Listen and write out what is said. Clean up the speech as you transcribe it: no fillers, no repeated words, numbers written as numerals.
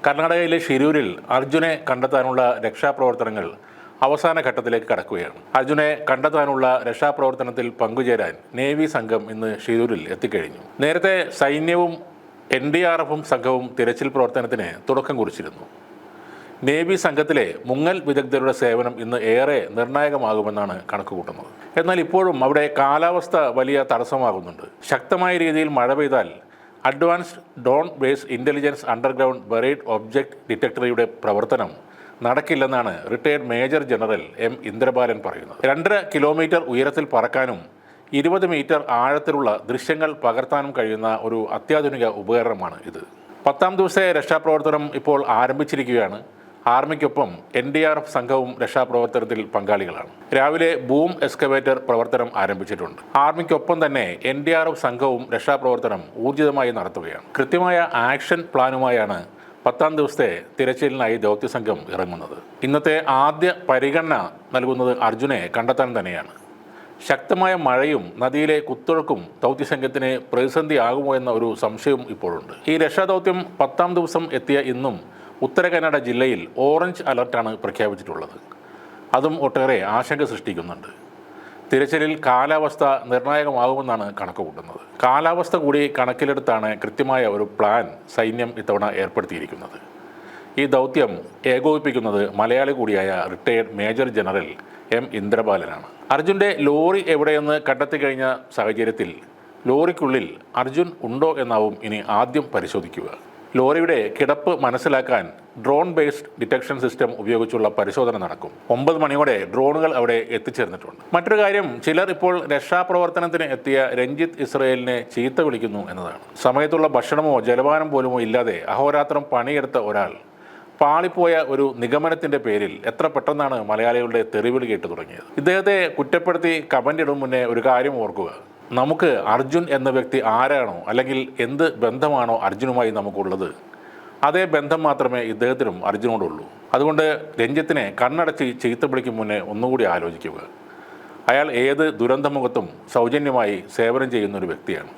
കർണാടകയിലെ ഷിരൂരിൽ അർജുനെ കണ്ടെത്താനുള്ള രക്ഷാപ്രവർത്തനങ്ങൾ അവസാന ഘട്ടത്തിലേക്ക് കടക്കുകയാണ്. അർജുനെ കണ്ടെത്താനുള്ള രക്ഷാപ്രവർത്തനത്തിൽ പങ്കുചേരാൻ നേവി സംഘം ഇന്ന് ഷിരൂരിൽ എത്തിക്കഴിഞ്ഞു. നേരത്തെ സൈന്യവും NDRF സംഘവും തിരച്ചിൽ പ്രവർത്തനത്തിന് തുടക്കം കുറിച്ചിരുന്നു. നേവി സംഘത്തിലെ മുങ്ങൽ വിദഗ്ധരുടെ സേവനം ഇന്ന് ഏറെ നിർണായകമാകുമെന്നാണ് കണക്കുകൂട്ടുന്നത്. എന്നാൽ ഇപ്പോഴും അവിടെ കാലാവസ്ഥ വലിയ തടസ്സമാകുന്നുണ്ട്. ശക്തമായ രീതിയിൽ മഴ പെയ്താൽ advanced drone based intelligence underground buried object ഡിറ്റക്ടറിയുടെ പ്രവർത്തനം നടക്കില്ലെന്നാണ് retired major general M. Indrabalan പറയുന്നത്. 2.5 കിലോമീറ്റർ ഉയരത്തിൽ പറക്കാനും 20 മീറ്റർ ആഴത്തിലുള്ള ദൃശ്യങ്ങൾ പകർത്താനും കഴിയുന്ന ഒരു അത്യാധുനിക ഉപകരണമാണ് ഇത്. 10ാം ദിവസത്തെ രക്ഷാപ്രവർത്തനം ഇപ്പോൾ ആരംഭിച്ചിരിക്കുകയാണ്. ആർമിക്കൊപ്പം NDRF സംഘവും രക്ഷാപ്രവർത്തനത്തിൽ പങ്കാളികളാണ്. രാവിലെ ബൂം എക്സ്കവേറ്റർ പ്രവർത്തനം ആരംഭിച്ചിട്ടുണ്ട്. ആർമിക്കൊപ്പം തന്നെ NDRF സംഘവും രക്ഷാപ്രവർത്തനം ഊർജിതമായി നടത്തുകയാണ്. കൃത്യമായ ആക്ഷൻ പ്ലാനുമായാണ് 10ാം ദിവസത്തെ തിരച്ചിലിനായി ദൗത്യസംഘം ഇറങ്ങുന്നത്. ഇന്നത്തെ ആദ്യ പരിഗണന നൽകുന്നത് അർജുനെ കണ്ടെത്താൻ തന്നെയാണ്. ശക്തമായ മഴയും നദിയിലെ കുത്തൊഴുക്കും ദൗത്യസംഘത്തിന് പ്രതിസന്ധിയാകുമോ എന്ന ഒരു സംശയവും ഇപ്പോഴുണ്ട്. ഈ രക്ഷാദൗത്യം 10ാം ദിവസം എത്തിയ ഇന്നും ഉത്തര കന്നഡ ജില്ലയിൽ ഓറഞ്ച് അലർട്ടാണ് പ്രഖ്യാപിച്ചിട്ടുള്ളത്. അതും ഒട്ടേറെ ആശങ്ക സൃഷ്ടിക്കുന്നുണ്ട്. തിരച്ചിലിൽ കാലാവസ്ഥ നിർണായകമാകുമെന്നാണ് കണക്കുകൂട്ടുന്നത്. കാലാവസ്ഥ കൂടി കണക്കിലെടുത്താണ് കൃത്യമായ ഒരു പ്ലാൻ സൈന്യം ഇത്തവണ ഏർപ്പെടുത്തിയിരിക്കുന്നത്. ഈ ദൗത്യം ഏകോപിപ്പിക്കുന്നത് മലയാളി കൂടിയായ റിട്ടയർഡ് മേജർ ജനറൽ M. ഇന്ദ്രബാലനാണ്. അർജുൻ്റെ ലോറി എവിടെയെന്ന് കണ്ടെത്തിക്കഴിഞ്ഞ സാഹചര്യത്തിൽ ലോറിക്കുള്ളിൽ അർജുൻ ഉണ്ടോ എന്നാവും ഇനി ആദ്യം പരിശോധിക്കുക. ലോറിയുടെ കിടപ്പ് മനസ്സിലാക്കാൻ ഡ്രോൺ ബേസ്ഡ് ഡിറ്റക്ഷൻ സിസ്റ്റം ഉപയോഗിച്ചുള്ള പരിശോധന നടക്കും. 9 മണിയോടെ ഡ്രോണുകൾ അവിടെ എത്തിച്ചേർന്നിട്ടുണ്ട്. മറ്റൊരു കാര്യം, ചിലർ ഇപ്പോൾ രക്ഷാപ്രവർത്തനത്തിന് എത്തിയ രഞ്ജിത്ത് ഇസ്രയേലിനെ ചീത്ത വിളിക്കുന്നു എന്നതാണ്. സമയത്തുള്ള ഭക്ഷണമോ ജലപാനം പോലുമോ ഇല്ലാതെ അഹോരാത്രം പണിയെടുത്ത ഒരാൾ പാളിപ്പോയ ഒരു നിഗമനത്തിൻ്റെ പേരിൽ എത്ര പെട്ടെന്നാണ് മലയാളികളുടെ തെറിവിളി കേട്ടു തുടങ്ങിയത്. ഇദ്ദേഹത്തെ കുറ്റപ്പെടുത്തി കമൻ്റ് ഇടും മുന്നേ ഒരു കാര്യം ഓർക്കുക. നമുക്ക് അർജുൻ എന്ന വ്യക്തി ആരാണോ അല്ലെങ്കിൽ എന്ത് ബന്ധമാണോ അർജുനുമായി നമുക്കുള്ളത്, അതേ ബന്ധം മാത്രമേ ഇദ്ദേഹത്തിനും അർജുനോടുള്ളൂ. അതുകൊണ്ട് രഞ്ജിത്തിനെ കണ്ണടച്ച് ചീത്ത വിളിക്കും മുന്നേ ഒന്നുകൂടി ആലോചിക്കുക. അയാൾ ഏത് ദുരന്തമുഖത്തും സൗജന്യമായി സേവനം ചെയ്യുന്നൊരു വ്യക്തിയാണ്.